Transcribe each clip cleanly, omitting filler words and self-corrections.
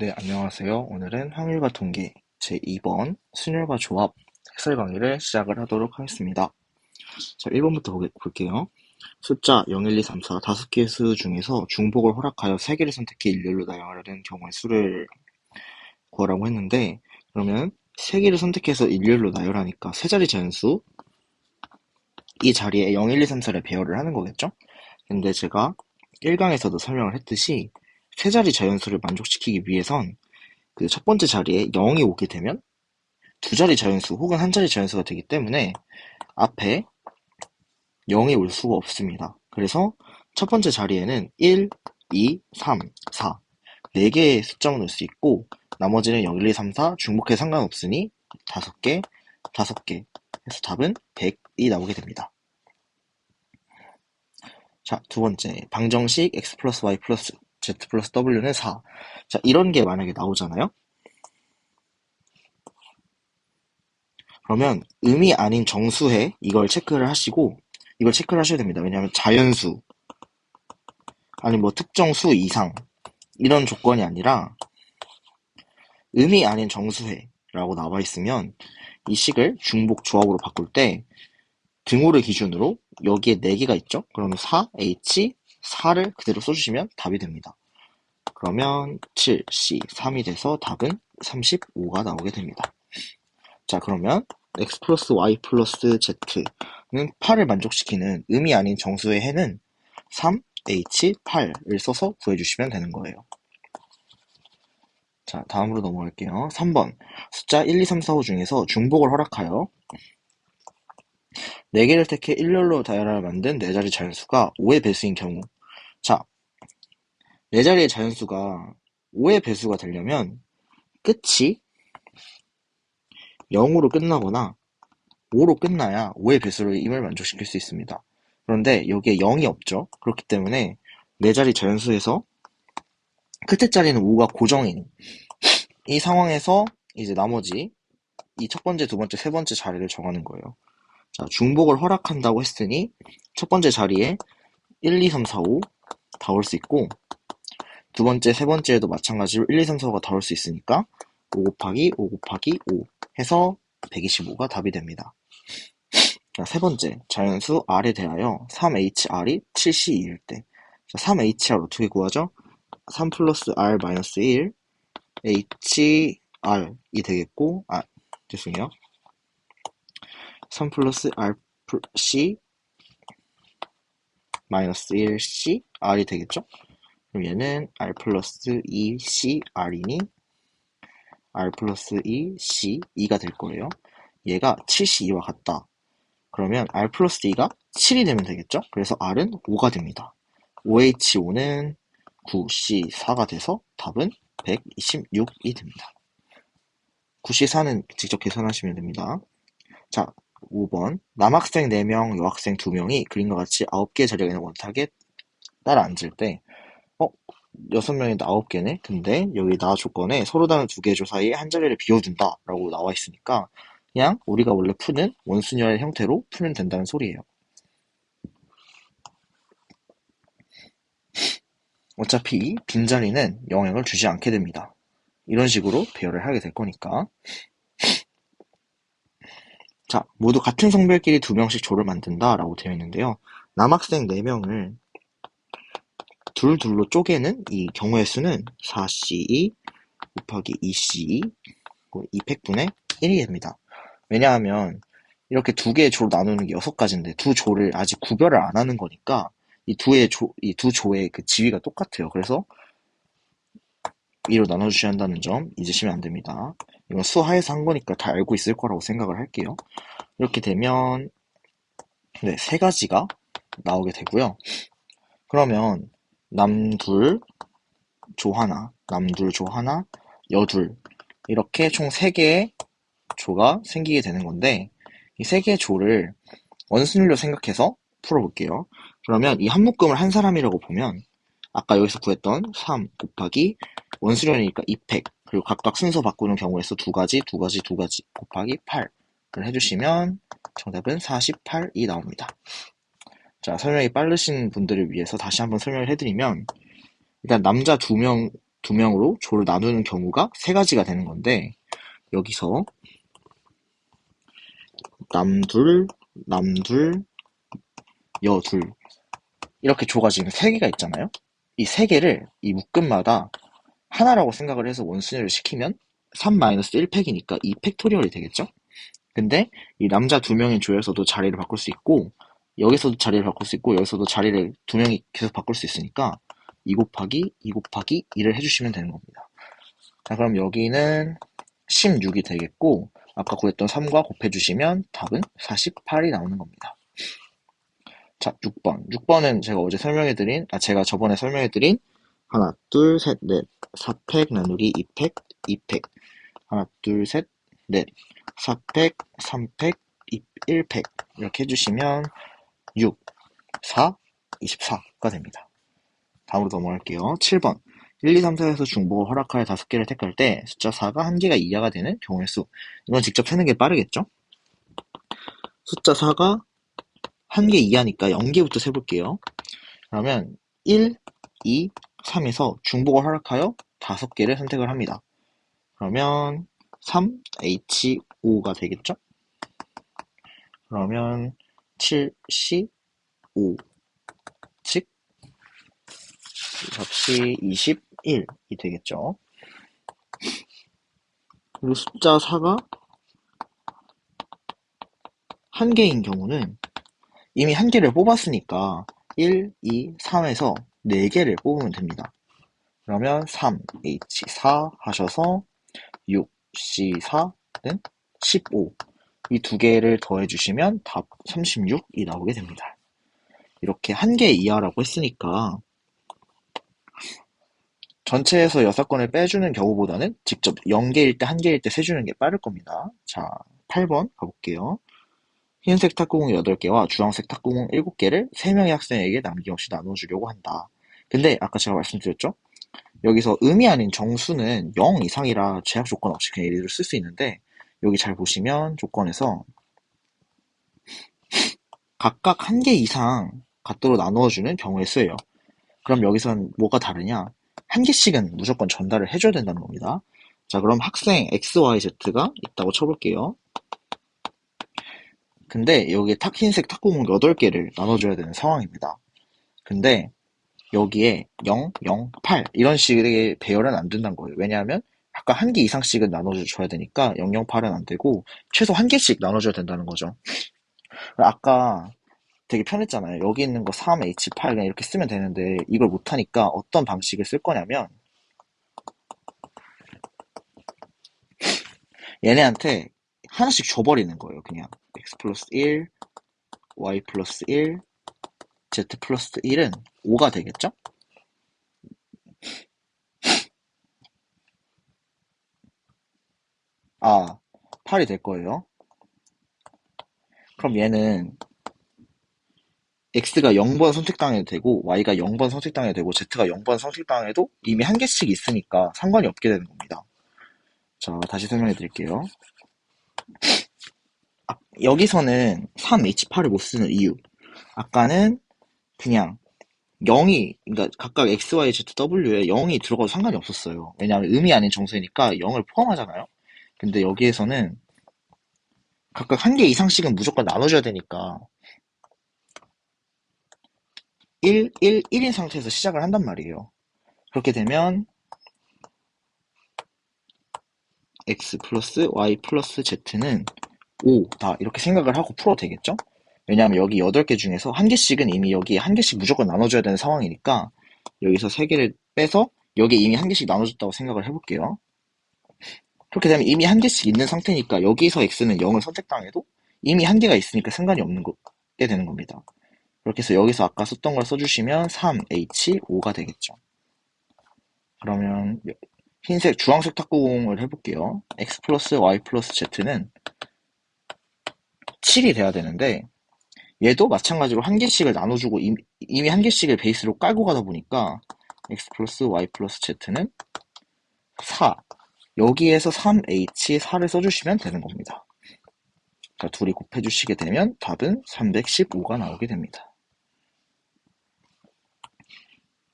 네, 안녕하세요. 오늘은 확률과 통계 제2번 순열과 조합 해설 강의를 시작을 하도록 하겠습니다. 자, 1번부터 볼게요. 숫자 0, 1, 2, 3, 4 5개의 수 중에서 중복을 허락하여 3개를 선택해 일렬로 나열하는 경우의 수를 구하라고 했는데, 그러면 3개를 선택해서 일렬로 나열하니까 세 자리 자연수 이 자리에 0, 1, 2, 3, 4를 배열을 하는 거겠죠? 근데 제가 1강에서도 설명을 했듯이 세 자리 자연수를 만족시키기 위해선 그 첫 번째 자리에 0이 오게 되면 두 자리 자연수 혹은 한 자리 자연수가 되기 때문에 앞에 0이 올 수가 없습니다. 그래서 첫 번째 자리에는 1, 2, 3, 4 4개의 숫자만 올 수 있고 나머지는 0, 1, 2, 3, 4 중복해 상관없으니 5개, 5개 해서 답은 100이 나오게 됩니다. 자, 두 번째 방정식 x 플러스 y 플러스 z 플러스 w는 4. 자, 이런 게 만약에 나오잖아요. 그러면 음이 아닌 정수해 이걸 체크를 하시고 이걸 체크를 하셔야 됩니다. 왜냐하면 자연수 아니 뭐 특정 수 이상 이런 조건이 아니라 음이 아닌 정수해라고 나와 있으면 이 식을 중복 조합으로 바꿀 때 등호를 기준으로 여기에 4개가 있죠. 그러면 4, H, 4를 그대로 써주시면 답이 됩니다. 그러면 7, C, 3이 돼서 답은 35가 나오게 됩니다. 자, 그러면 x 플러스 y 플러스 z는 8을 만족시키는 음이 아닌 정수의 해는 3, h, 8을 써서 구해주시면 되는 거예요. 자, 다음으로 넘어갈게요. 3번 숫자 1, 2, 3, 4, 5 중에서 중복을 허락하여 4개를 택해 일렬로 다이아를 만든 4자리 자연수가 5의 배수인 경우. 자, 4자리의 자연수가 5의 배수가 되려면 끝이 0으로 끝나거나 5로 끝나야 5의 배수로 임을 만족시킬 수 있습니다. 그런데 여기에 0이 없죠. 그렇기 때문에 4자리 자연수에서 끝에 자리는 5가 고정인 이 상황에서 이제 나머지 이 첫 번째, 두 번째, 세 번째 자리를 정하는 거예요. 자, 중복을 허락한다고 했으니 첫 번째 자리에 1, 2, 3, 4, 5 다 올 수 있고 두 번째, 세 번째에도 마찬가지로 1, 2, 3, 4, 5가 다 올 수 있으니까 5 곱하기 5 곱하기 5 해서 125가 답이 됩니다. 자, 세 번째, 자연수 R에 대하여 3HR이 7C2일 때. 자, 3HR 어떻게 구하죠? 3 플러스 R 마이너스 1, HR이 되겠고, 죄송해요. 3 플러스 RC 마이너스 1C, R이 되겠죠? 그럼 얘는 R 플러스 2C, R이니 R 플러스 2C, 2가 될 거예요. 얘가 7C2와 같다. 그러면 R 플러스 2가 7이 되면 되겠죠? 그래서 R은 5가 됩니다. OH5는 9C4가 돼서 답은 126이 됩니다. 9C4는 직접 계산하시면 됩니다. 자, 5번 남학생 4명, 여학생 2명이 그림과 같이 9개의 자리가 있는 원탁에 따라 앉을 때 6명인데 9개네? 근데 여기 나 조건에 서로 다른 2개의 조 사이에 한 자리를 비워둔다 라고 나와 있으니까 그냥 우리가 원래 푸는 원순열 형태로 풀면 된다는 소리예요. 어차피 빈자리는 영향을 주지 않게 됩니다. 이런 식으로 배열을 하게 될 거니까. 자, 모두 같은 성별끼리 2명씩 조를 만든다 라고 되어 있는데요. 남학생 4명을 둘둘로 쪼개는 이 경우의 수는 4C2 곱하기 2C2 2팩분의 1이 됩니다. 왜냐하면 이렇게 2개의 조로 나누는 게 6가지인데 두 조를 아직 구별을 안 하는 거니까 이 두 조의 그 지위가 똑같아요. 그래서 2로 나눠주셔야 한다는 점 잊으시면 안 됩니다. 이건 수하에서 한 거니까 다 알고 있을 거라고 생각을 할게요. 이렇게 되면 네, 3가지가 나오게 되고요. 그러면 남둘, 조 하나, 남둘, 조 하나, 여둘 이렇게 총 3개의 조가 생기게 되는 건데 이 3개의 조를 원순율로 생각해서 풀어볼게요. 그러면 이 한 묶음을 한 사람이라고 보면 아까 여기서 구했던 3 곱하기 원수련이니까 2팩 그리고 각각 순서 바꾸는 경우에서 2가지 곱하기 8을 해주시면 정답은 48이 나옵니다. 자, 설명이 빠르신 분들을 위해서 다시 한번 설명을 해드리면 일단 남자 2명 두 명으로 조를 나누는 경우가 세 가지가 되는 건데, 여기서 남둘, 남둘, 여둘 이렇게 조가 지금 세 개가 있잖아요. 이 세 개를 이 묶음마다 하나라고 생각을 해서 원순위를 시키면 3-1팩이니까 2팩토리얼이 되겠죠? 근데 이 남자 두 명의 조에서도 자리를 바꿀 수 있고, 여기서도 자리를 바꿀 수 있고, 여기서도 자리를 두 명이 계속 바꿀 수 있으니까 2 곱하기 2 곱하기 2를 해주시면 되는 겁니다. 자, 그럼 여기는 16이 되겠고, 아까 구했던 3과 곱해주시면 답은 48이 나오는 겁니다. 자, 6번. 6번은 제가 저번에 설명해드린 하나, 둘, 셋, 넷, 4팩 나누기 2팩, 2팩. 하나, 둘, 셋, 넷, 4팩, 3팩, 1팩. 이렇게 해주시면 6, 4, 24가 됩니다. 다음으로 넘어갈게요. 7번. 1, 2, 3, 4에서 중복을 허락하여 5개를 택할 때 숫자 4가 1개가 이하가 되는 경우의 수. 이건 직접 세는 게 빠르겠죠? 숫자 4가 1개 이하니까 0개부터 세볼게요. 그러면 1, 2, 3에서 중복을 허락하여 5개를 선택을 합니다. 그러면 3H5가 되겠죠? 그러면 7C5, 즉 값이 21이 되겠죠. 그리고 숫자 4가 1개인 경우는 이미 1개를 뽑았으니까 1, 2, 3에서 4개를 뽑으면 됩니다. 그러면 3H4 하셔서 6C4는 15. 이 두 개를 더해주시면 답 36이 나오게 됩니다. 이렇게 1개 이하라고 했으니까 전체에서 6건을 빼주는 경우보다는 직접 0개일 때 1개일 때 세주는 게 빠를 겁니다. 자, 8번 가볼게요. 흰색 탁구공 8개와 주황색 탁구공 7개를 3명의 학생에게 남김없이 나눠주려고 한다. 근데 아까 제가 말씀드렸죠? 여기서 음이 아닌 정수는 0 이상이라 제약 조건 없이 그냥 예를 들어 쓸 수 있는데, 여기 잘 보시면 조건에서 각각 1개 이상 갖도록 나누어주는 경우의 수예요. 그럼 여기선 뭐가 다르냐? 1개씩은 무조건 전달을 해줘야 된다는 겁니다. 자, 그럼 학생 X, Y, Z가 있다고 쳐볼게요. 근데 여기에 흰색 탁구공 8개를 나눠줘야 되는 상황입니다. 근데 여기에 0, 0, 8 이런 식의 배열은 안 된다는 거예요. 왜냐하면 각각 1개 이상씩은 나눠줘야 되니까 0, 0, 8은 안 되고 최소 1개씩 나눠줘야 된다는 거죠. 아까 되게 편했잖아요. 여기 있는 거 3H8 그냥 이렇게 쓰면 되는데 이걸 못하니까 어떤 방식을 쓸 거냐면 얘네한테 하나씩 줘버리는 거예요. 그냥 x 플러스 1, y 플러스 1, z 플러스 1은 5가 되겠죠? 아, 8이 될 거예요. 그럼 얘는 x가 0번 선택당해도 되고 y가 0번 선택당해도 되고 z가 0번 선택당해도 이미 1개씩 있으니까 상관이 없게 되는 겁니다. 자, 다시 설명해 드릴게요. 여기서는 3H8을 못 쓰는 이유. 아까는 그냥 0이, 그러니까 각각 x, y, z, w에 0이 들어가도 상관이 없었어요. 왜냐하면 음이 아닌 정수니까 0을 포함하잖아요. 근데 여기에서는 각각 1개 이상씩은 무조건 나눠줘야 되니까 1, 1, 1인 상태에서 시작을 한단 말이에요. 그렇게 되면 x 플러스 y 플러스 z는 5다 이렇게 생각을 하고 풀어도 되겠죠? 왜냐하면 여기 8개 중에서 1개씩은 이미 여기에 1개씩 무조건 나눠줘야 되는 상황이니까 여기서 3개를 빼서 여기에 이미 1개씩 나눠줬다고 생각을 해볼게요. 그렇게 되면 이미 1개씩 있는 상태니까 여기서 x는 0을 선택당해도 이미 1개가 있으니까 상관이 없는 게 되는 겁니다. 그렇게 해서 여기서 아까 썼던 걸 써주시면 3H5가 되겠죠. 그러면 흰색, 주황색 탁구공을 해볼게요. x 플러스 y 플러스 z는 7이 돼야 되는데 얘도 마찬가지로 1개씩을 나눠주고 이미 1개씩을 베이스로 깔고 가다 보니까 x 플러스 y 플러스 z는 4. 여기에서 3H4를 써주시면 되는 겁니다. 자, 둘이 곱해주시게 되면 답은 315가 나오게 됩니다.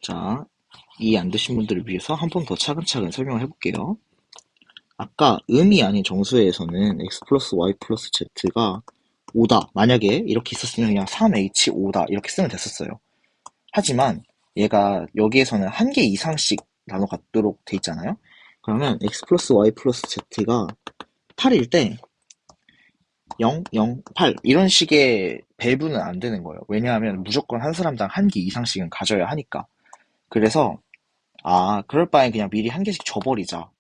자, 이해 안 되신 분들을 위해서 한 번 더 차근차근 설명을 해볼게요. 아까 음이 아닌 정수에서는 x 플러스 y 플러스 z가 5다. 만약에 이렇게 있었으면 그냥 3h5다. 이렇게 쓰면 됐었어요. 하지만 얘가 여기에서는 한 개 이상씩 나눠 갖도록 돼 있잖아요. 그러면 x 플러스 y 플러스 z가 8일 때 0, 0, 8 이런 식의 배분은 안 되는 거예요. 왜냐하면 무조건 한 사람당 한 개 이상씩은 가져야 하니까. 그래서 그럴 바엔 그냥 미리 한 개씩 줘버리자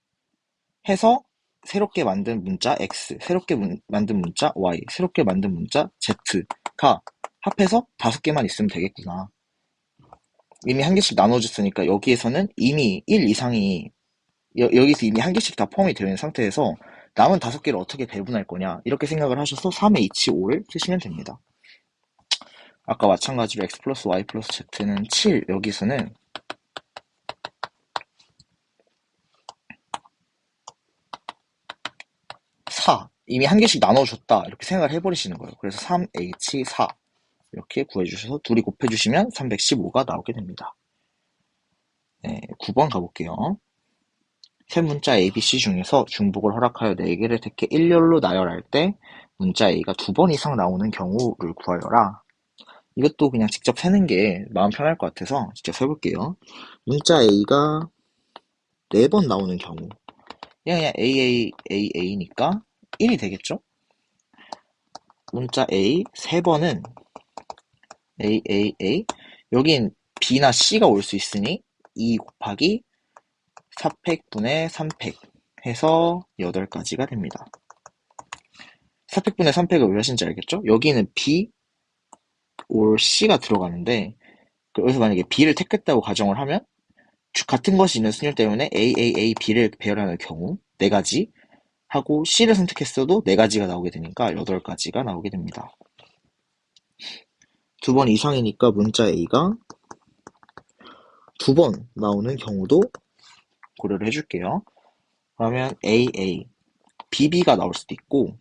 해서 새롭게 만든 문자 x, 새롭게 만든 문자 y, 새롭게 만든 문자 z가 합해서 5개만 있으면 되겠구나. 이미 한 개씩 나눠줬으니까 여기에서는 이미 1 이상이 여기서 이미 한 개씩 다 포함이 되어 있는 상태에서 남은 5개를 어떻게 배분할 거냐 이렇게 생각을 하셔서 3H5를 쓰시면 됩니다. 아까 마찬가지로 x 플러스 y 플러스 z는 7, 여기서는 4, 이미 한 개씩 나눠줬다 이렇게 생각을 해버리시는 거예요. 그래서 3H4 이렇게 구해주셔서 둘이 곱해주시면 315가 나오게 됩니다. 네, 9번 가볼게요. 세 문자 A, B, C 중에서 중복을 허락하여 4개를 택해 일렬로 나열할 때 문자 A가 2번 이상 나오는 경우를 구하여라. 이것도 그냥 직접 세는 게 마음 편할 것 같아서 직접 세볼게요. 문자 A가 4번 나오는 경우 그냥 AAAA니까 1이 되겠죠? 문자 A 3번은 AAA 여긴 B나 C가 올 수 있으니 2 곱하기 4팩분의 3팩 해서 8가지가 됩니다. 4팩분의 3팩을 왜 하신지 알겠죠? 여기는 B or C가 들어가는데 여기서 만약에 B를 택했다고 가정을 하면 같은 것이 있는 순열 때문에 A, A, A, B를 배열하는 경우 4가지 하고 C를 선택했어도 4가지가 나오게 되니까 8가지가 나오게 됩니다. 2번 이상이니까 문자 A가 2번 나오는 경우도 고려를 해줄게요. 그러면 AA, BB가 나올 수도 있고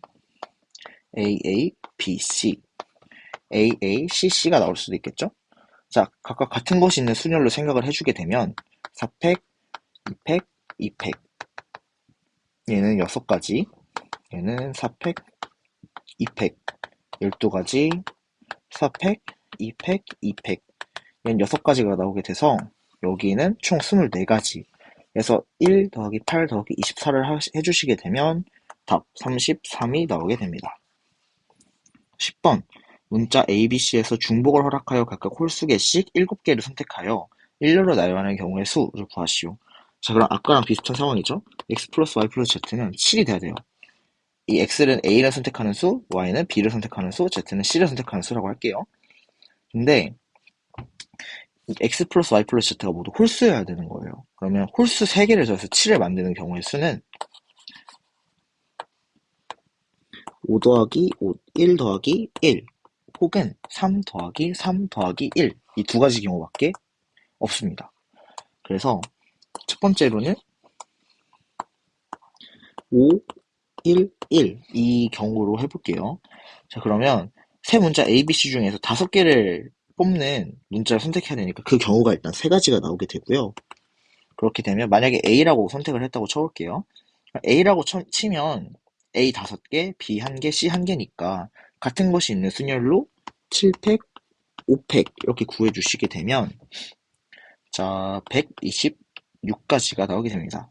AA, BC, AA, CC가 나올 수도 있겠죠? 자, 각각 같은 것이 있는 순열로 생각을 해주게 되면 4팩, 2팩, 2팩 얘는 6가지, 얘는 4팩, 2팩 12가지, 4팩, 2팩, 2팩 얘는 6가지가 나오게 돼서 여기는 총 24가지 그래서 1 더하기 8 더하기 24를 해주시게 되면 답 33이 나오게 됩니다. 10번 문자 ABC에서 중복을 허락하여 각각 홀수 개씩 7개를 선택하여 일렬로 나열하는 경우의 수를 구하시오. 자, 그럼 아까랑 비슷한 상황이죠? x 플러스 y 플러스 z는 7이 돼야 돼요. 이 x는 a를 선택하는 수, y는 b를 선택하는 수, z는 c를 선택하는 수라고 할게요. 근데 x 플러스 y 플러스 z가 모두 홀수여야 되는 거예요. 그러면 홀수 3개를 더해서 7을 만드는 경우의 수는 5 더하기 5, 1 더하기 1 혹은 3 더하기 3 더하기 1 이 2가지 경우밖에 없습니다. 그래서 첫 번째로는 5, 1, 1 이 경우로 해볼게요. 자, 그러면 세 문자 A, B, C 중에서 5개를 뽑는 문자를 선택해야 되니까 그 경우가 일단 3가지가 나오게 되고요. 그렇게 되면 만약에 A라고 선택을 했다고 쳐볼게요. A라고 치면 A 5개, B 1개, C 1개니까 같은 것이 있는 순열로 7팩, 5팩 이렇게 구해주시게 되면 자 126가지가 나오게 됩니다.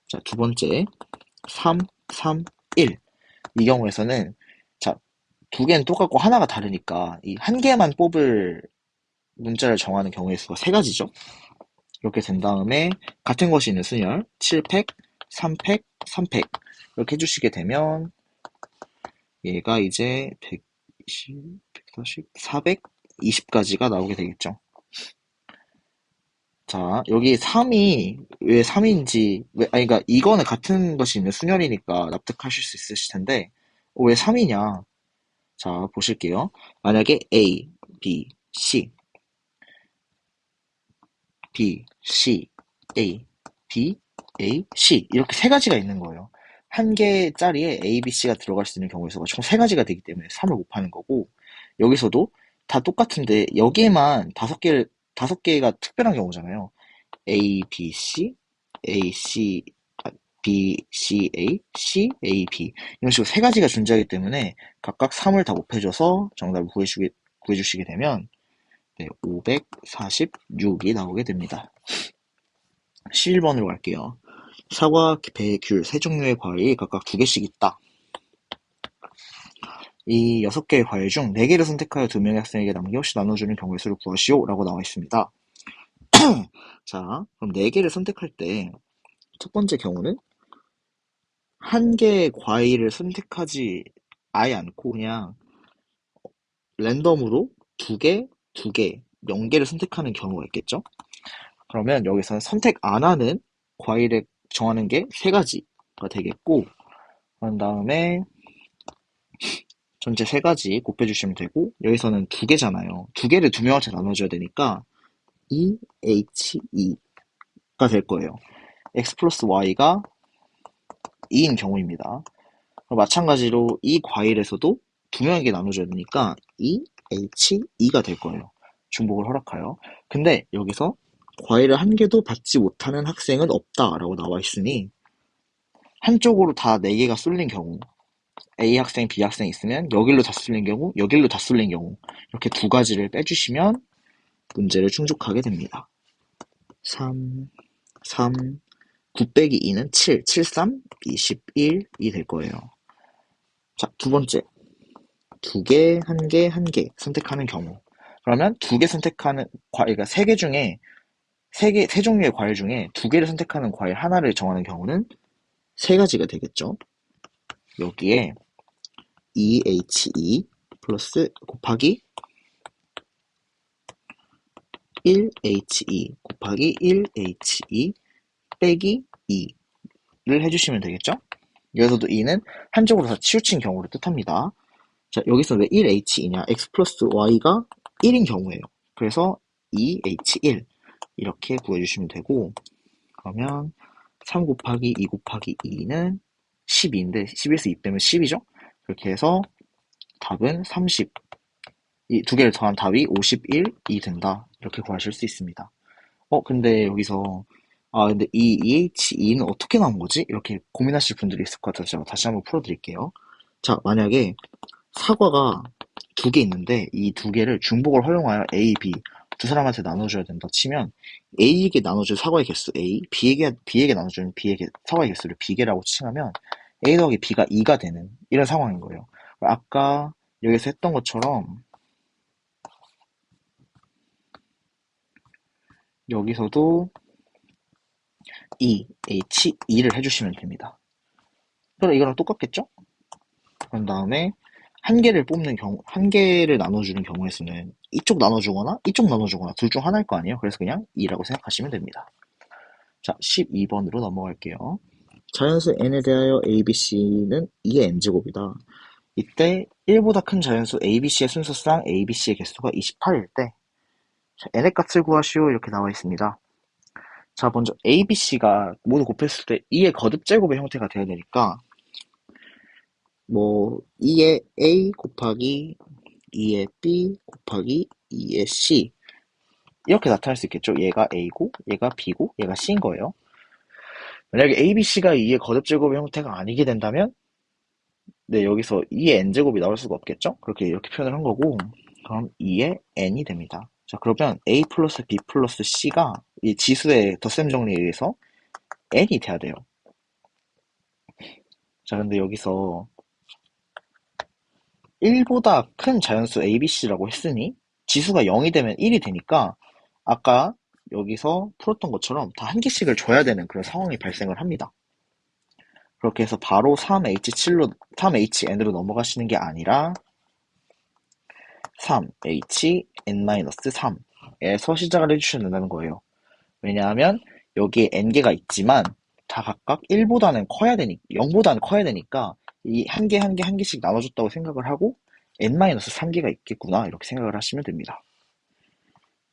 자, 두 번째 3, 3, 1 이 경우에서는 자, 2개는 똑같고 하나가 다르니까 이 1개만 뽑을 문자를 정하는 경우의 수가 3가지죠. 이렇게 된 다음에 같은 것이 있는 순열 7팩, 3팩, 3팩 이렇게 해주시게 되면 얘가 이제 120, 140, 420가지가 나오게 되겠죠. 자, 여기 3이 왜 3인지 그러니까 이거는 같은 것이 있는 순열이니까 납득하실 수 있으실 텐데 왜 3이냐? 자, 보실게요. 만약에 A, B, C, B, C, A, B, A, C 이렇게 3가지가 있는 거예요. 한 개짜리에 A, B, C가 들어갈 수 있는 경우의 수가 총 3가지가 되기 때문에 3을 곱하는 거고 여기서도 다 똑같은데 여기에만 5개가 특별한 경우잖아요. A, B, C, A, C, B, C, A, C, A, B 이런 식으로 세 가지가 존재하기 때문에 각각 3을 다 곱해줘서 정답을 구해주시게 되면 네, 546이 나오게 됩니다. 11번으로 갈게요. 사과, 배, 귤 세 종류의 과일이 각각 2개씩 있다. 이 6개의 과일 중 4개를 선택하여 2명의 학생에게 남김없이 나눠주는 경우의 수를 구하시오 라고 나와 있습니다. 자, 그럼 4개를 선택할 때 첫 번째 경우는 한 개의 과일을 선택하지 아예 않고 그냥 랜덤으로 2개, 2개, 0개를 선택하는 경우가 있겠죠? 그러면 여기서는 선택 안 하는 과일을 정하는 게 3가지가 되겠고, 그런 다음에 전체 3가지 곱해주시면 되고, 여기서는 2개잖아요. 2개를 2명한테 나눠줘야 되니까 EHE가 될 거예요. X 플러스 Y가 2인 경우입니다. 마찬가지로 이 과일에서도 2명에게 나눠줘야 되니까 EHE가 될 거예요. 중복을 허락하여. 근데 여기서 과일을 한 개도 받지 못하는 학생은 없다라고 나와 있으니 한쪽으로 다 4개가 쏠린 경우 A 학생, B 학생 있으면 여길로 다 쏠린 경우, 여길로 다 쏠린 경우 이렇게 2가지를 빼주시면 문제를 충족하게 됩니다. 3, 9 빼기 2는 7, 7, 3, 21이 될 거예요. 자, 2번째. 2개, 1개, 1개 선택하는 경우. 그러면 2개 선택하는 그러니까 3개 중에, 3 종류의 과일 중에 2개를 선택하는 과일 하나를 정하는 경우는 3가지가 되겠죠. 여기에 EHE 플러스 곱하기 1HE 곱하기 1HE 빼기 2를 해주시면 되겠죠? 여기서도 2는 한쪽으로 다 치우친 경우를 뜻합니다. 자, 여기서 왜 1H이냐? X 플러스 Y가 1인 경우예요. 그래서 2H1 이렇게 구해주시면 되고, 그러면 3 곱하기 2 곱하기 2는 12인데 11에서 2 빼면 10이죠? 그렇게 해서 답은 30. 이 2개를 더한 답이 51이 된다. 이렇게 구하실 수 있습니다. 근데 여기서 근데 이 EHE는 어떻게 나온 거지? 이렇게 고민하실 분들이 있을 것 같아서 제가 다시 한번 풀어드릴게요. 자, 만약에 사과가 2개 있는데 이 2개를 중복을 허용하여 A, B 두 사람한테 나눠줘야 된다 치면 A에게 나눠줄 사과의 개수 A, B에게 나눠주는 B에게 사과의 개수를 B개라고 칭하면 A 더하기 B가 2가 되는 이런 상황인 거예요. 아까 여기서 했던 것처럼 여기서도 E, H, E를 해주시면 됩니다. 그럼 이거랑 똑같겠죠? 그런 다음에 한 개를 나눠주는 경우에서는 이쪽 나눠주거나 이쪽 나눠주거나 둘 중 하나일 거 아니에요? 그래서 그냥 2라고 생각하시면 됩니다. 자, 12번으로 넘어갈게요. 자연수 n에 대하여 ABC는 2의 n제곱이다. 이때 1보다 큰 자연수 ABC의 순서상 ABC의 개수가 28일 때 n의 값을 구하시오 이렇게 나와 있습니다. 자, 먼저 ABC가 모두 곱했을 때 2의 거듭 제곱의 형태가 되어야 되니까 2의 A 곱하기 2의 B 곱하기 2의 C 이렇게 나타날 수 있겠죠. 얘가 A고 얘가 B고 얘가 C인 거예요. 만약에 ABC가 2의 거듭 제곱의 형태가 아니게 된다면 네, 여기서 2의 n제곱이 나올 수가 없겠죠? 이렇게 표현을 한 거고 그럼 2의 n이 됩니다. 자, 그러면 A 플러스 B 플러스 C가 이 지수의 덧셈 정리에 의해서 n이 돼야 돼요. 자, 근데 여기서 1보다 큰 자연수 ABC라고 했으니 지수가 0이 되면 1이 되니까 아까 여기서 풀었던 것처럼 다 한 개씩을 줘야 되는 그런 상황이 발생을 합니다. 그렇게 해서 바로 3HN으로 넘어가시는 게 아니라 3HN-3에서 시작을 해주셔야 된다는 거예요. 왜냐하면 여기에 n개가 있지만 다 각각 1보다는 커야 되니까 0보다는 커야 되니까 이 한 개 한 개 한 개씩 나눠줬다고 생각을 하고 n-3개가 있겠구나 이렇게 생각을 하시면 됩니다.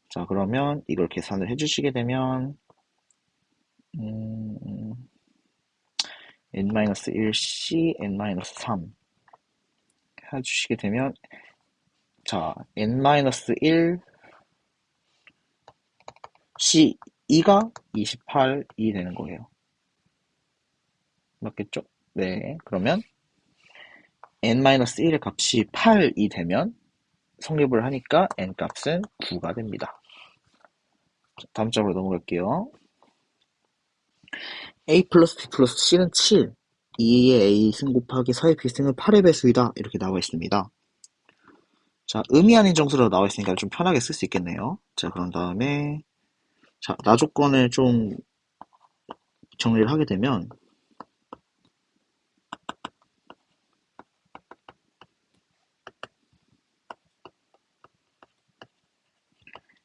자, 그러면 이걸 계산을 해주시게 되면 n-1c, n-3 해주시게 되면 자, n-1 c 2가 28이 되는 거예요. 맞겠죠? 네. 그러면 n-1의 값이 8이 되면 성립을 하니까 n 값은 9가 됩니다. 다음 점으로 넘어갈게요. a 플러스 b 플러스 c는 7, 2의 a승 곱하기 4의 b승은 8의 배수이다. 이렇게 나와 있습니다. 자, 의미 아닌 정수로 나와 있으니까 좀 편하게 쓸 수 있겠네요. 자, 그런 다음에 자, 나 조건을 좀 정리를 하게 되면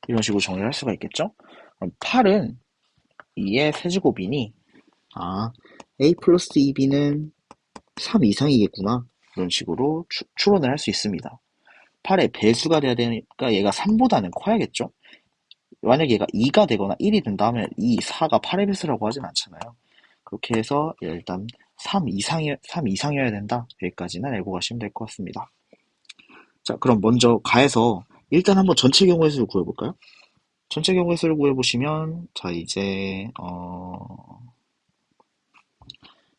이런 식으로 정리를 할 수가 있겠죠? 그럼 8은 2의 세제곱이니 a 플러스 2b는 3 이상이겠구나. 이런 식으로 추론을 할 수 있습니다. 8의 배수가 돼야 되니까 얘가 3보다는 커야겠죠? 만약 얘가 2가 되거나 1이 된다 하면 이 4가 8의 배수라고 하진 않잖아요. 그렇게 해서 일단 3 이상이어야 된다. 여기까지는 알고 가시면 될 것 같습니다. 자, 그럼 먼저 가해서 일단 한번 전체 경우의 수를 구해볼까요? 전체 경우의 수를 구해보시면 자, 이제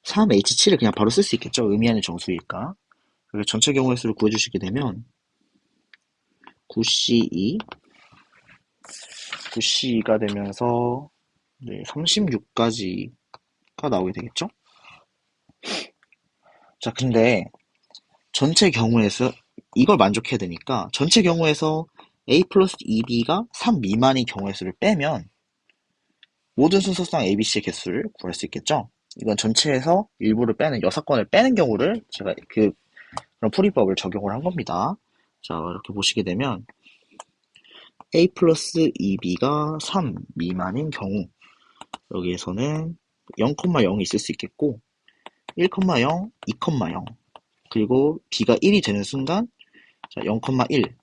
3H7을 그냥 바로 쓸 수 있겠죠? 의미하는 정수이니까. 그래서 전체 경우의 수를 구해주시게 되면 9C2가 되면서 36까지가 나오게 되겠죠? 자, 근데 전체 경우에서 이걸 만족해야 되니까 전체 경우에서 a 플러스 2b가 3 미만인 경우의 수를 빼면 모든 순서상 ABC의 개수를 구할 수 있겠죠? 이건 전체에서 일부를 빼는 여사건을 빼는 경우를 제가 그런 풀이법을 적용을 한 겁니다. 자, 이렇게 보시게 되면 a 플러스 2b가 3 미만인 경우 여기에서는 0,0이 있을 수 있겠고 1,0, 2,0 그리고 b가 1이 되는 순간 0,1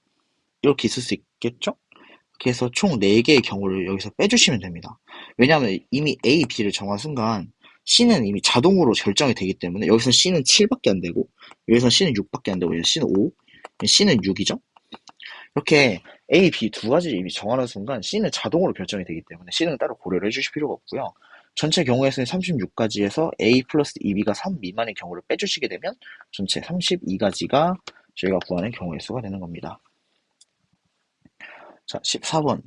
이렇게 있을 수 있겠죠? 그래서 총 4개의 경우를 여기서 빼주시면 됩니다. 왜냐하면 이미 A, B를 정한 순간 C는 이미 자동으로 결정이 되기 때문에 여기서 C는 7밖에 안 되고 여기서 C는 6밖에 안 되고 여기서 C는 5, C는 6이죠? 이렇게 A, B 두 가지를 이미 정하는 순간 C는 자동으로 결정이 되기 때문에 C는 따로 고려를 해주실 필요가 없고요. 전체 경우에서는 36가지에서 A 플러스 2B가 3 미만의 경우를 빼주시게 되면 전체 32가지가 저희가 구하는 경우의 수가 되는 겁니다. 자, 14번.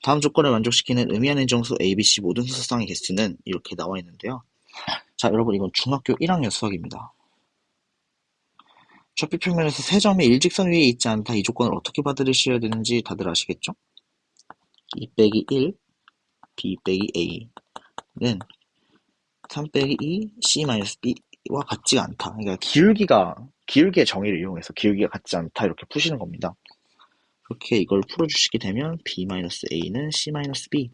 다음 조건을 만족시키는 의미하는 정수 ABC 모든 수소쌍의 개수는 이렇게 나와 있는데요. 자, 여러분 이건 중학교 1학년 수학입니다. 좌표평면에서 세 점이 일직선 위에 있지 않다. 이 조건을 어떻게 받으셔야 되는지 다들 아시겠죠? 2 빼기 1, B 빼기 A는 3 빼기 2, C 마이너스 B와 같지가 않다. 그러니까 기울기의 정의를 이용해서 기울기가 같지 않다. 이렇게 푸시는 겁니다. 그렇게 이걸 풀어주시게 되면 B-A는 C-B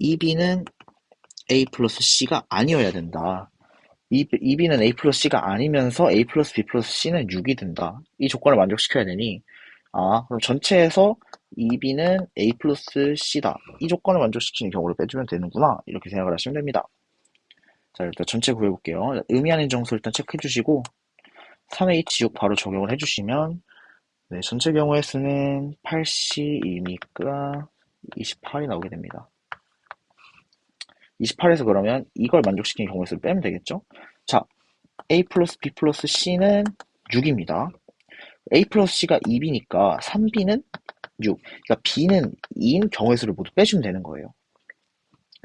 2B는 A 플러스 C가 아니어야 된다. 2B는 A 플러스 C가 아니면서 A 플러스 B 플러스 C는 6이 된다. 이 조건을 만족시켜야 되니 그럼 전체에서 2B는 A 플러스 C다. 이 조건을 만족시키는 경우를 빼주면 되는구나. 이렇게 생각을 하시면 됩니다. 자, 일단 전체 구해볼게요. 의미하는 정수 일단 체크해주시고 3H6 바로 적용을 해주시면 네, 전체 경우의 수는 8C2니까 28이 나오게 됩니다. 28에서 그러면 이걸 만족시키는 경우의 수를 빼면 되겠죠? 자, A 플러스 B 플러스 C는 6입니다. A 플러스 C가 2B니까 3B는 6. 그러니까 B는 2인 경우의 수를 모두 빼주면 되는 거예요.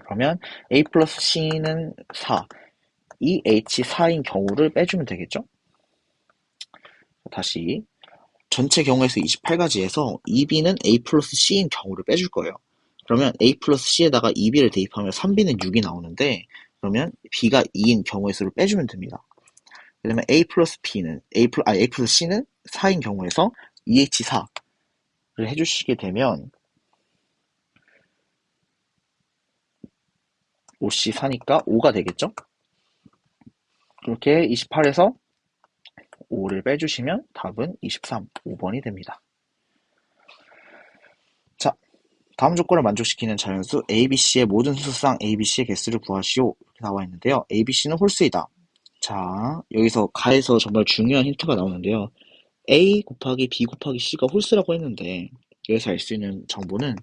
그러면 A 플러스 C는 4. 이 H4인 경우를 빼주면 되겠죠? 다시 전체 경우의 수 28가지에서 2B는 A 플러스 C인 경우를 빼줄 거예요. 그러면 A 플러스 C에다가 2B를 대입하면 3B는 6이 나오는데 그러면 B가 2인 경우의 수를 빼주면 됩니다. 그러면 A 플러스 A 플러스 C는 4인 경우에서 2H4를 해주시게 되면 5C4니까 5가 되겠죠? 그렇게 28에서 5를 빼주시면 답은 23, 5번이 됩니다. 자, 다음 조건을 만족시키는 자연수 ABC의 모든 수수상 ABC의 개수를 구하시오. 이렇게 나와 있는데요. ABC는 홀수이다. 자, 여기서 가에서 정말 중요한 힌트가 나오는데요. A 곱하기 B 곱하기 C가 홀수라고 했는데 여기서 알 수 있는 정보는,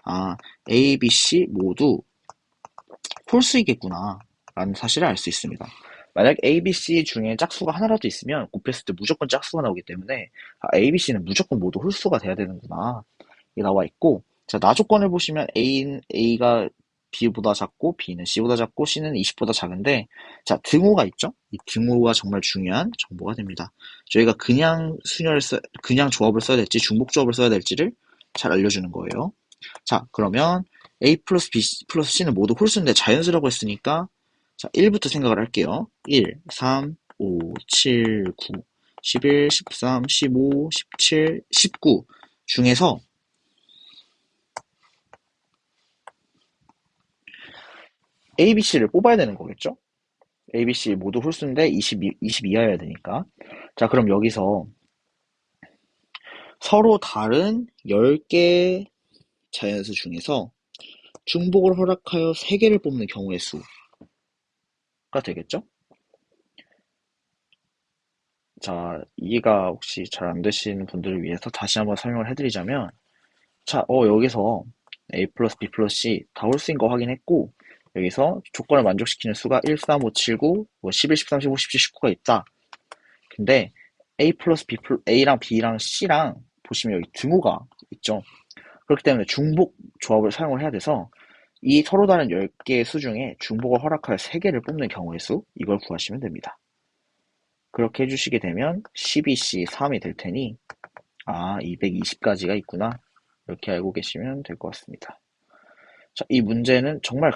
아, A, B, C 모두 홀수이겠구나 라는 사실을 알 수 있습니다. 만약 A, B, C 중에 짝수가 하나라도 있으면 곱했을 때 무조건 짝수가 나오기 때문에 A, B, C는 무조건 모두 홀수가 돼야 되는구나, 이게 나와 있고, 자, 나 조건을 보시면 A가 B보다 작고 B는 C보다 작고 C는 20보다 작은데, 자, 등호가 있죠? 이 등호가 정말 중요한 정보가 됩니다. 저희가 그냥 조합을 써야 될지 중복 조합을 써야 될지를 잘 알려주는 거예요. 자, 그러면 A 플러스 B 플러스 C는 모두 홀수인데 자연수라고 했으니까, 자, 1부터 생각을 할게요. 1, 3, 5, 7, 9, 11, 13, 15, 17, 19 중에서 A, B, C를 뽑아야 되는 거겠죠? A, B, C 모두 홀수인데 20 이하여야 되니까. 자, 그럼 여기서 서로 다른 10개 자연수 중에서 중복을 허락하여 3개를 뽑는 경우의 수가 되겠죠? 자, 이해가 혹시 잘 안 되시는 분들을 위해서 다시 한번 설명을 해드리자면, 자, 여기서 A 플러스 B 플러스 C 다 홀수인 거 확인했고, 여기서 조건을 만족시키는 수가 1, 3, 5, 7, 9, 11, 13, 15, 17, 19가 있다. 근데 A랑 B랑 C랑 보시면 여기 등호가 있죠. 그렇기 때문에 중복 조합을 사용을 해야 돼서 이 서로 다른 10개의 수 중에 중복을 허락하여 3개를 뽑는 경우의 수, 이걸 구하시면 됩니다. 그렇게 해주시게 되면 12C 3이 될 테니, 220까지가 있구나, 이렇게 알고 계시면 될 것 같습니다. 자, 이 문제는 정말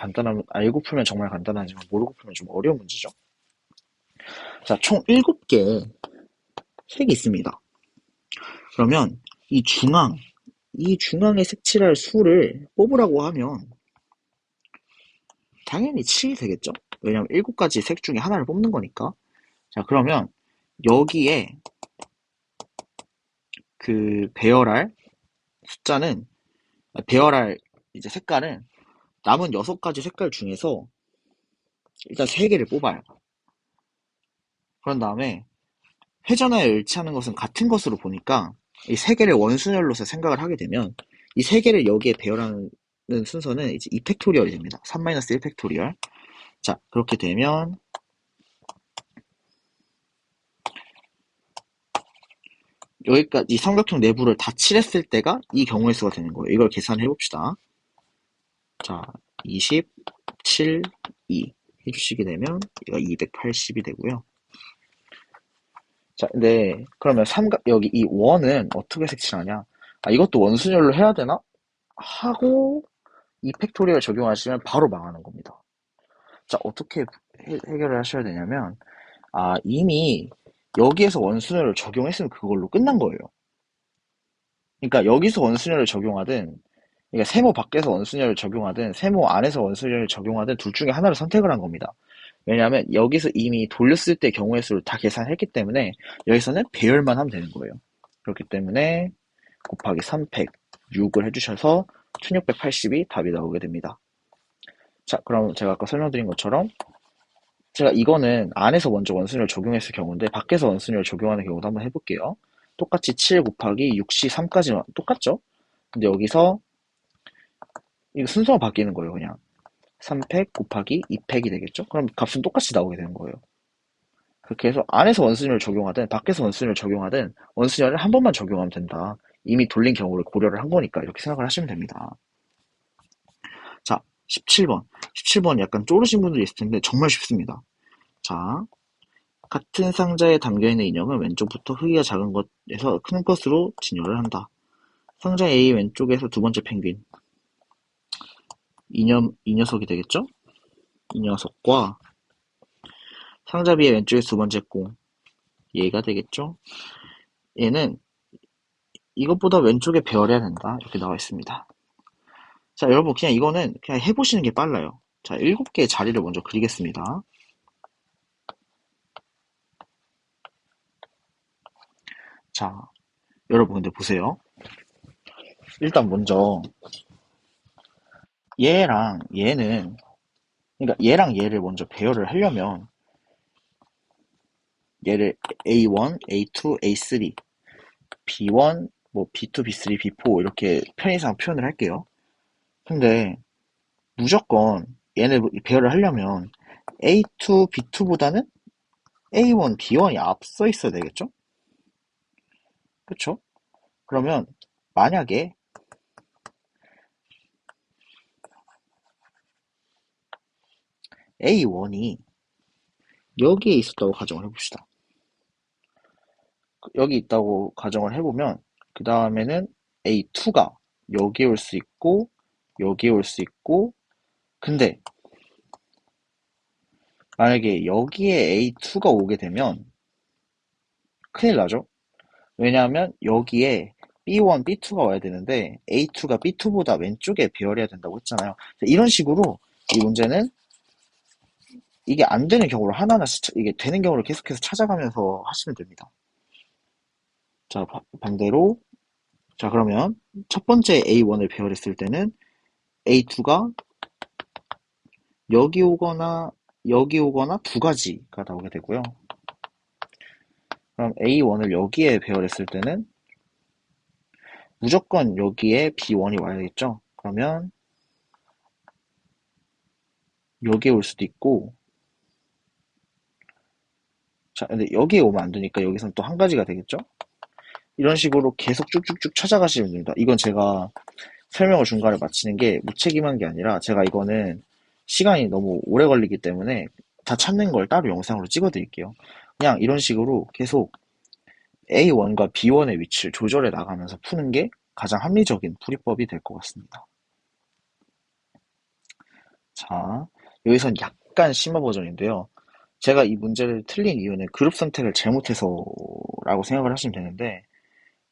알고 풀면 정말 간단하지만 모르고 풀면 좀 어려운 문제죠. 자, 총 7개 색이 있습니다. 그러면 이 중앙에 색칠할 수를 뽑으라고 하면 당연히 7이 되겠죠? 왜냐면 7가지 색 중에 하나를 뽑는 거니까. 자, 그러면 여기에 그 배열할 이제 색깔은 남은 6가지 색깔 중에서 일단 3개를 뽑아요. 그런 다음에 회전하여 일치하는 것은 같은 것으로 보니까 이 3개를 원순열로서 생각을 하게 되면 이 3개를 여기에 배열하는 순서는 이제 2팩토리얼이 됩니다. 3-1 팩토리얼. 자, 그렇게 되면 여기까지 이 삼각형 내부를 다 칠했을 때가 이 경우의 수가 되는 거예요. 이걸 계산해 봅시다. 자, 27, 2 해주시게 되면 이거 280이 되고요. 자, 근데 그러면 여기 이 원은 어떻게 색칠하냐? 이것도 원순열로 해야 되나? 하고 이 팩토리얼 적용하시면 바로 망하는 겁니다. 자, 어떻게 해결을 하셔야 되냐면, 이미 여기에서 원순열을 적용했으면 그걸로 끝난 거예요. 그러니까 여기서 원순열을 적용하든, 그러니까 세모 밖에서 원순열을 적용하든 세모 안에서 원순열을 적용하든 둘 중에 하나를 선택을 한 겁니다. 왜냐하면 여기서 이미 돌렸을 때 경우의 수를 다 계산했기 때문에 여기서는 배열만 하면 되는 거예요. 그렇기 때문에 곱하기 3팩 6을 해주셔서 1680이 답이 나오게 됩니다. 자, 그럼 제가 아까 설명드린 것처럼 제가 이거는 안에서 먼저 원순위를 적용했을 경우인데 밖에서 원순위를 적용하는 경우도 한번 해볼게요. 똑같이 7 곱하기 6C 3까지 똑같죠? 근데 여기서 이거 순서가 바뀌는 거예요. 그냥 3팩 곱하기 2팩이 되겠죠? 그럼 값은 똑같이 나오게 되는 거예요. 그렇게 해서 안에서 원순위를 적용하든 밖에서 원순위를 적용하든 원순위를 한 번만 적용하면 된다. 이미 돌린 경우를 고려를 한 거니까 이렇게 생각을 하시면 됩니다. 자, 17번. 17번 약간 쪼르신 분들이 있을 텐데 정말 쉽습니다. 자, 같은 상자에 담겨있는 인형은 왼쪽부터 크기가 작은 것에서 큰 것으로 진열을 한다. 상자 A 왼쪽에서 두 번째 펭귄. 이 녀석이 되겠죠? 이 녀석과 상자 B의 왼쪽에서 두 번째 공. 얘가 되겠죠? 얘는 이것보다 왼쪽에 배열해야 된다. 이렇게 나와 있습니다. 자, 여러분 그냥 이거는 그냥 해보시는 게 빨라요. 자, 7개의 자리를 먼저 그리겠습니다. 자, 여러분 근데 보세요. 일단 먼저 얘랑 얘는, 그러니까 얘랑 얘를 먼저 배열을 하려면 얘를 A1, A2, A3, B1, 뭐 B2, B3, B4 이렇게 편의상 표현을 할게요. 근데 무조건 얘네 배열을 하려면 A2, B2보다는 A1, B1이 앞서 있어야 되겠죠? 그쵸? 그러면 만약에 A1이 여기에 있었다고 가정을 해봅시다. 여기 있다고 가정을 해보면 그 다음에는 A2가 여기에 올 수 있고 여기에 올 수 있고 근데 만약에 여기에 A2가 오게 되면 큰일 나죠? 왜냐하면 여기에 B1, B2가 와야 되는데 A2가 B2보다 왼쪽에 배열해야 된다고 했잖아요. 이런 식으로 이 문제는 이게 안 되는 경우를 하나하나 이게 되는 경우를 계속해서 찾아가면서 하시면 됩니다. 자, 반대로 자 그러면 첫 번째 A1을 배열했을 때는 A2가 여기 오거나 두 가지가 나오게 되고요. 그럼 A1을 여기에 배열했을 때는 무조건 여기에 B1이 와야겠죠. 그러면 여기에 올 수도 있고 자 근데 여기에 오면 안 되니까 여기선 또 한 가지가 되겠죠. 이런 식으로 계속 쭉쭉쭉 찾아가시면 됩니다. 이건 제가 설명을 중간에 마치는 게 무책임한 게 아니라 제가 이거는 시간이 너무 오래 걸리기 때문에 다 찾는 걸 따로 영상으로 찍어 드릴게요. 그냥 이런 식으로 계속 A1과 B1의 위치를 조절해 나가면서 푸는 게 가장 합리적인 풀이법이 될 것 같습니다. 자, 여기선 약간 심화 버전인데요. 제가 이 문제를 틀린 이유는 그룹 선택을 잘못해서라고 생각을 하시면 되는데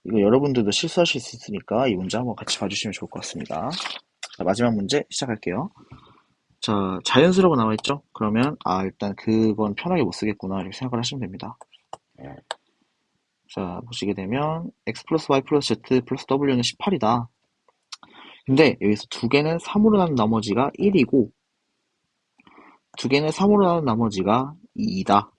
이거 여러분들도 실수하실 수 있으니까 이 문제 한번 같이 봐주시면 좋을 것 같습니다. 자, 마지막 문제 시작할게요. 자, 자연수라고 나와 있죠? 그러면 일단 그건 편하게 못 쓰겠구나 이렇게 생각을 하시면 됩니다. 자, 보시게 되면 x 플러스 y 플러스 z 플러스 w는 18이다. 근데 여기서 두 개는 3으로 나눈 나머지가 1이고 두 개는 3으로 나눈 나머지가 2이다.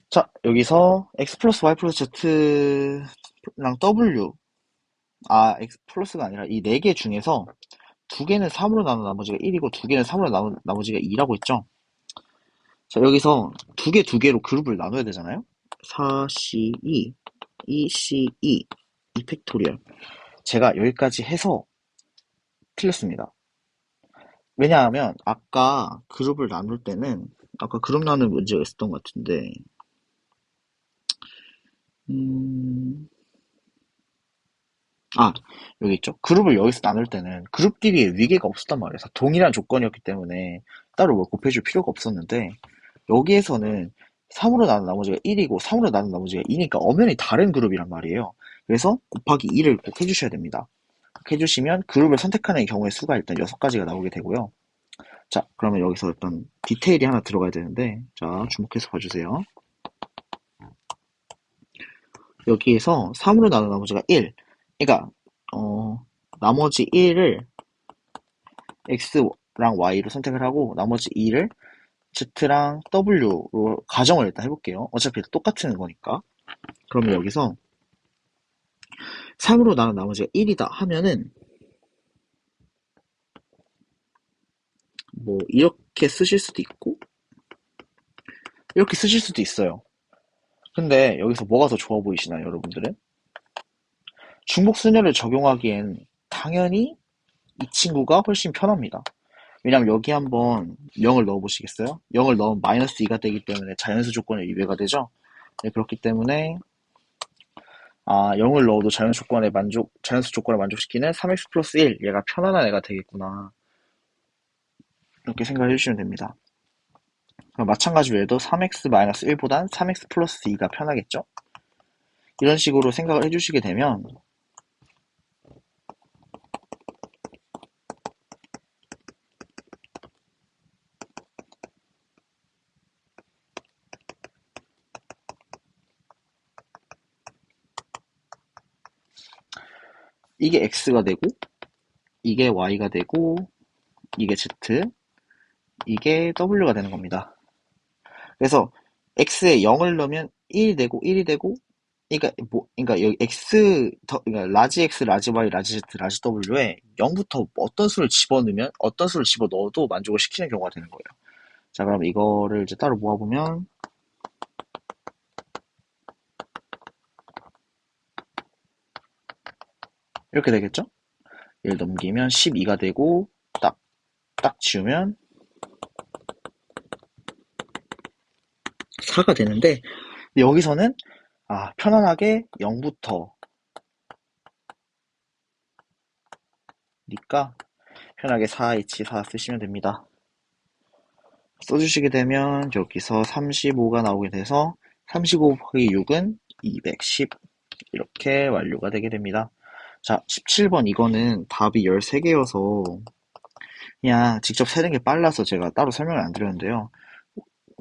자, 여기서 x 플러스 y 플러스 z랑 w x 플러스가 아니라 이 네 개 중에서 두 개는 3으로 나눈 나머지가 1이고 두 개는 3으로 나눈 나머지가 2라고 했죠? 자, 여기서 두 개로 그룹을 나눠야 되잖아요? 4C2, 2C2, 2 팩토리얼. 제가 여기까지 해서 틀렸습니다. 왜냐하면 아까 그룹을 나눌 때는 아까 그룹 나누는 문제가 있었던 것 같은데 아 여기 있죠. 그룹을 여기서 나눌 때는 그룹끼리의 위계가 없었단 말이에요. 동일한 조건이었기 때문에 따로 뭘 곱해줄 필요가 없었는데 여기에서는 3으로 나눈 나머지가 1이고 3으로 나눈 나머지가 2니까 엄연히 다른 그룹이란 말이에요. 그래서 곱하기 2를 꼭 해주셔야 됩니다. 해주시면 그룹을 선택하는 경우의 수가 일단 6가지가 나오게 되고요. 자, 그러면 여기서 어떤 디테일이 하나 들어가야 되는데, 자, 주목해서 봐주세요. 여기에서 3으로 나눈 나머지가 1. 그러니까, 나머지 1을 X랑 Y로 선택을 하고, 나머지 2를 Z랑 W로 가정을 일단 해볼게요. 어차피 똑같은 거니까. 그러면 여기서 3으로 나눈 나머지가 1이다 하면은, 뭐, 이렇게 쓰실 수도 있고, 이렇게 쓰실 수도 있어요. 근데 여기서 뭐가 더 좋아 보이시나요, 여러분들은? 중복순열을 적용하기엔 당연히 이 친구가 훨씬 편합니다. 왜냐면 여기 한번 0을 넣어 보시겠어요? 0을 넣으면 마이너스 2가 되기 때문에 자연수 조건에 위배가 되죠? 네, 그렇기 때문에 0을 넣어도 자연수 조건을 만족시키는 3x 플러스 1 얘가 편안한 애가 되겠구나. 이렇게 생각해 주시면 됩니다. 마찬가지로 해도 3x 마이너스 1보단 3x 플러스 2가 편하겠죠? 이런 식으로 생각을 해주시게 되면 이게 x가 되고 이게 y가 되고 이게 z 이게 w가 되는 겁니다. 그래서 x에 0을 넣으면 1이 되고 1이 되고 그러니까 여기 그러니까 라지 X, 라지 Y, 라지 Z, 라지 W에 0부터 어떤 수를 집어 넣어도 만족을 시키는 경우가 되는 거예요. 자, 그럼 이거를 이제 따로 모아보면 이렇게 되겠죠? 1 넘기면 12가 되고 딱 지우면 4가 되는데 여기서는 편안하게 0부터 니까 편하게 4H4 쓰시면 됩니다. 써주시게 되면 여기서 35가 나오게 돼서 35 곱하기 6은 210 이렇게 완료가 되게 됩니다. 자, 17번 이거는 답이 13개여서 그냥 직접 세는 게 빨라서 제가 따로 설명을 안 드렸는데요.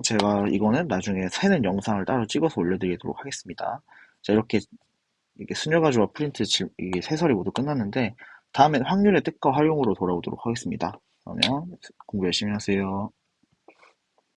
제가 이거는 나중에 세는 영상을 따로 찍어서 올려드리도록 하겠습니다. 자, 이게 수녀 가지와 이게 세설이 모두 끝났는데 다음엔 확률의 뜻과 활용으로 돌아오도록 하겠습니다. 그러면 공부 열심히 하세요.